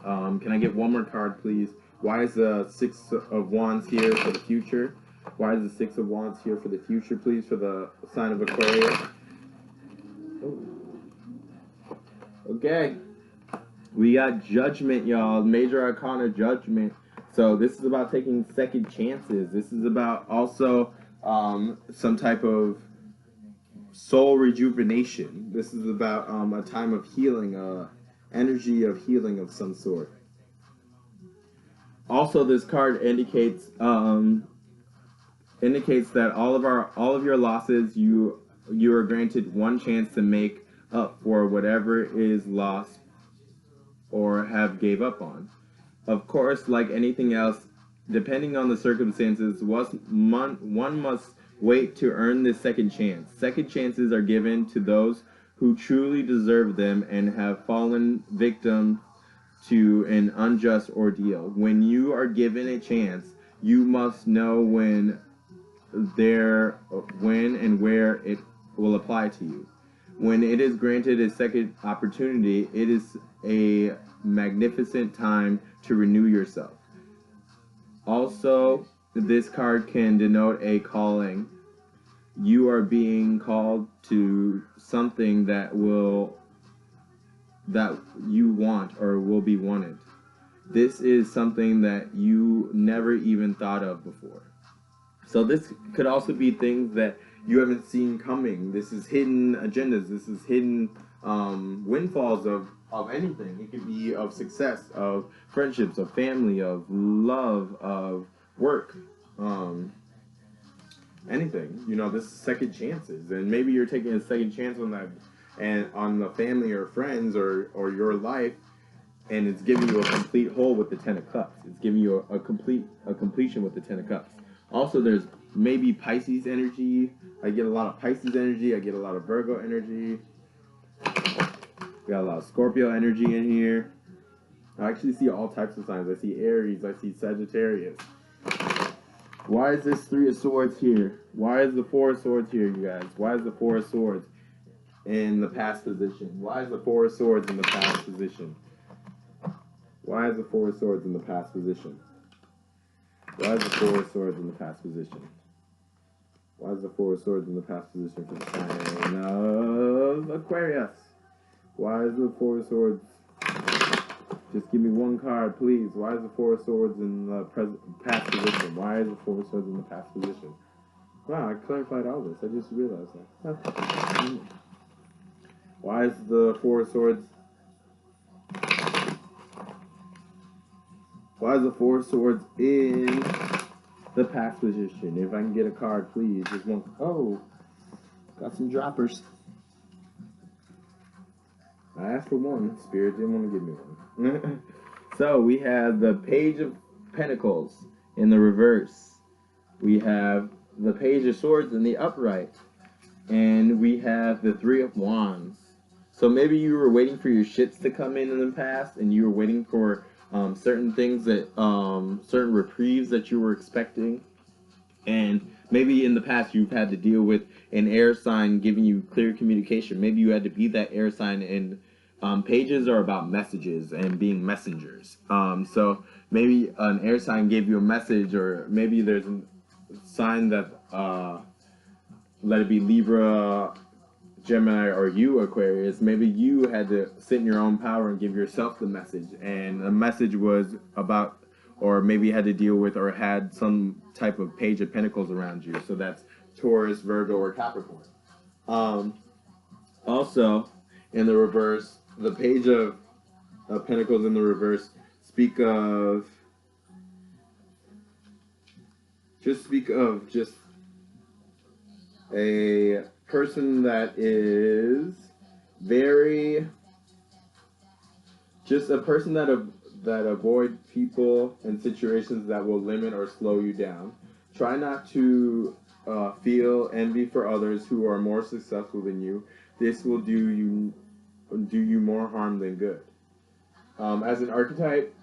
Can I get one more card, please? Why is the Six of Wands here for the future? Why is the Six of Wands here for the future, please, for the sign of Aquarius? Oh. Okay. We got Judgment, y'all. Major Arcana Judgment. So this is about taking second chances. This is about also some type of soul rejuvenation. This is about a time of healing, energy of healing of some sort. Also, this card indicates that all of your losses, you are granted one chance to make up for whatever is lost or have gave up on. Of course, like anything else, depending on the circumstances, one must wait to earn this second chance. Second chances are given to those who truly deserve them and have fallen victim to an unjust ordeal. When you are given a chance, you must know when and where it will apply to you. When it is granted a second opportunity, it is a magnificent time to renew yourself. Also, this card can denote a calling. You are being called to something that you want or will be wanted. This is something that you never even thought of before. So this could also be things that you haven't seen coming. This is hidden agendas. This is hidden windfalls of anything. It could be of success, of friendships, of family, of love, of work, anything. You know, this is second chances, and maybe you're taking a second chance on that, and on the family or friends or your life, and it's giving you a complete whole with the Ten of Cups. It's giving you a completion with the Ten of Cups. Also, there's maybe Pisces energy. I get a lot of Pisces energy. I get a lot of Virgo energy. We got a lot of Scorpio energy in here. I actually see all types of signs. I see Aries. I see Sagittarius. Why is this Three of Swords here? Why is the Four of Swords here, you guys? Why is the Four of Swords in the past position? Why is the Four of Swords in the past position? Why is the Four of Swords in the past position? Why is the Four of Swords in the past position? Why is the Four of Swords in the past position for the sign of Aquarius? Why is the Four of Swords? Just give me one card, please. Why is the Four of Swords in the past position? Why is the Four of Swords in the past position? Wow, I clarified all this. I just realized that. Why is the Four of Swords? Why is the Four of Swords in the past position? If I can get a card, please. Just one. Oh, got some droppers. I asked for one. Spirit didn't want to give me one. So we have the Page of Pentacles in the reverse. We have the Page of Swords in the upright. And we have the Three of Wands. So maybe you were waiting for your shits to come in the past, and you were waiting for certain things that, certain reprieves that you were expecting. And maybe in the past you've had to deal with an air sign giving you clear communication. Maybe you had to be that air sign, and pages are about messages and being messengers. So maybe an air sign gave you a message, or maybe there's a sign that, let it be Libra, Gemini, or you, Aquarius. Maybe you had to sit in your own power and give yourself the message, and the message was about, or maybe you had to deal with or had some type of Page of Pentacles around you. So that's Taurus, Virgo, or Capricorn. Also, in the reverse, the Page of Pentacles in the reverse speak of just a person that is very, just a person that avoid people and situations that will limit or slow you down. Try not to feel envy for others who are more successful than you. This will do you more harm than good. As an archetype,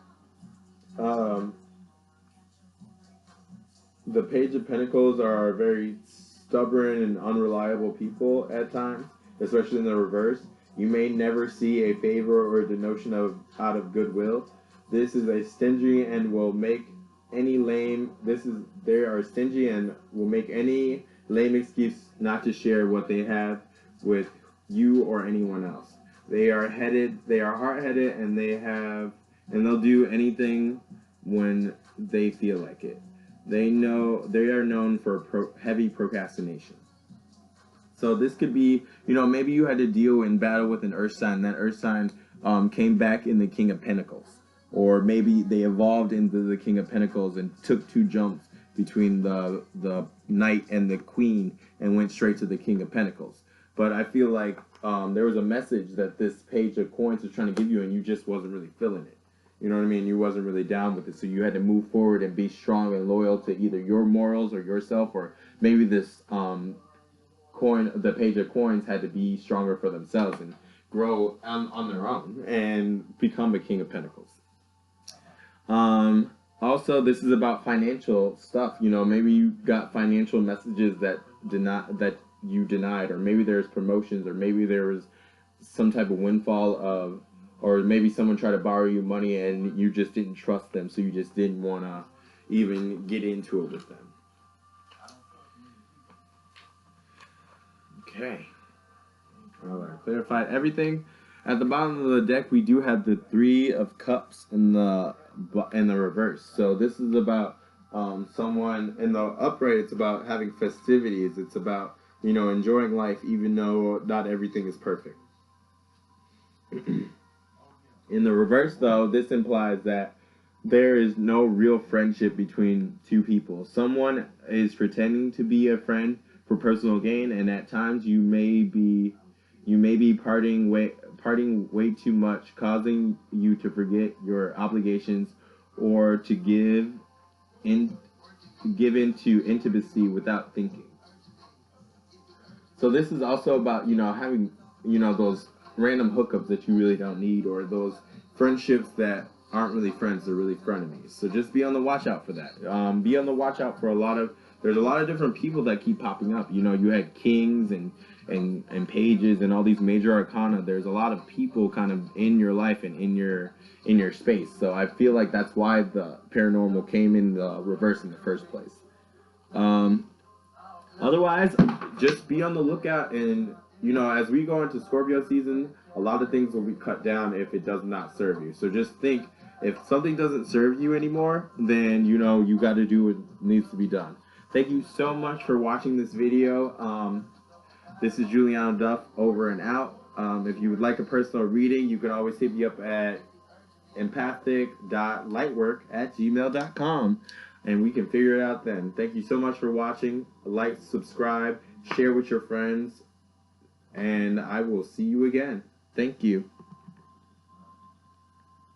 the Page of Pentacles are very stubborn and unreliable people at times, especially in the reverse. You may never see a favor or the notion of out of goodwill. This is a stingy and will make any lame. They are stingy and will make any lame excuse not to share what they have with you or anyone else. They are hard-headed, and they'll do anything when they feel like it. They are known for heavy procrastination. So this could be, maybe you had to deal in battle with an earth sign. That earth sign came back in the King of Pentacles. Or maybe they evolved into the King of Pentacles and took 2 jumps between the Knight and the Queen and went straight to the King of Pentacles. But I feel like there was a message that this Page of Coins was trying to give you, and you just wasn't really feeling it. You know what I mean? You wasn't really down with it, so you had to move forward and be strong and loyal to either your morals or yourself, or maybe this the Page of Coins had to be stronger for themselves and grow on their own and become a King of Pentacles. Also, this is about financial stuff. Maybe you got financial messages that you denied, or maybe there's promotions, or maybe there was some type of windfall or maybe someone tried to borrow you money and you just didn't trust them, so you just didn't want to even get into it with them. Okay. All right, clarified everything. At the bottom of the deck, we do have the 3 of Cups in the reverse. So this is about someone in the upright. It's about having festivities. It's about enjoying life, even though not everything is perfect. In the reverse, though, this implies that there is no real friendship between 2 people. Someone is pretending to be a friend for personal gain, and at times you may be parting way too much, causing you to forget your obligations or to give into intimacy without thinking. So this is also about having those random hookups that you really don't need, or those friendships that aren't really friends, they're really frenemies. So just be on the watch out for that. Be on the watch out for there's a lot of different people that keep popping up. You had kings and pages and all these major arcana. There's a lot of people kind of in your life and in your space. So I feel like that's why the paranormal came in the reverse in the first place. Otherwise, just be on the lookout, and as we go into Scorpio season, a lot of things will be cut down if it does not serve you. So just think, if something doesn't serve you anymore, then you got to do what needs to be done. Thank you so much for watching this video. This is Juliano Duff, over and out. If you would like a personal reading, you can always hit me up at empathic.litewerk@gmail.com, and we can figure it out then. Thank you so much for watching. Like, subscribe, share with your friends, and I will see you again. Thank you.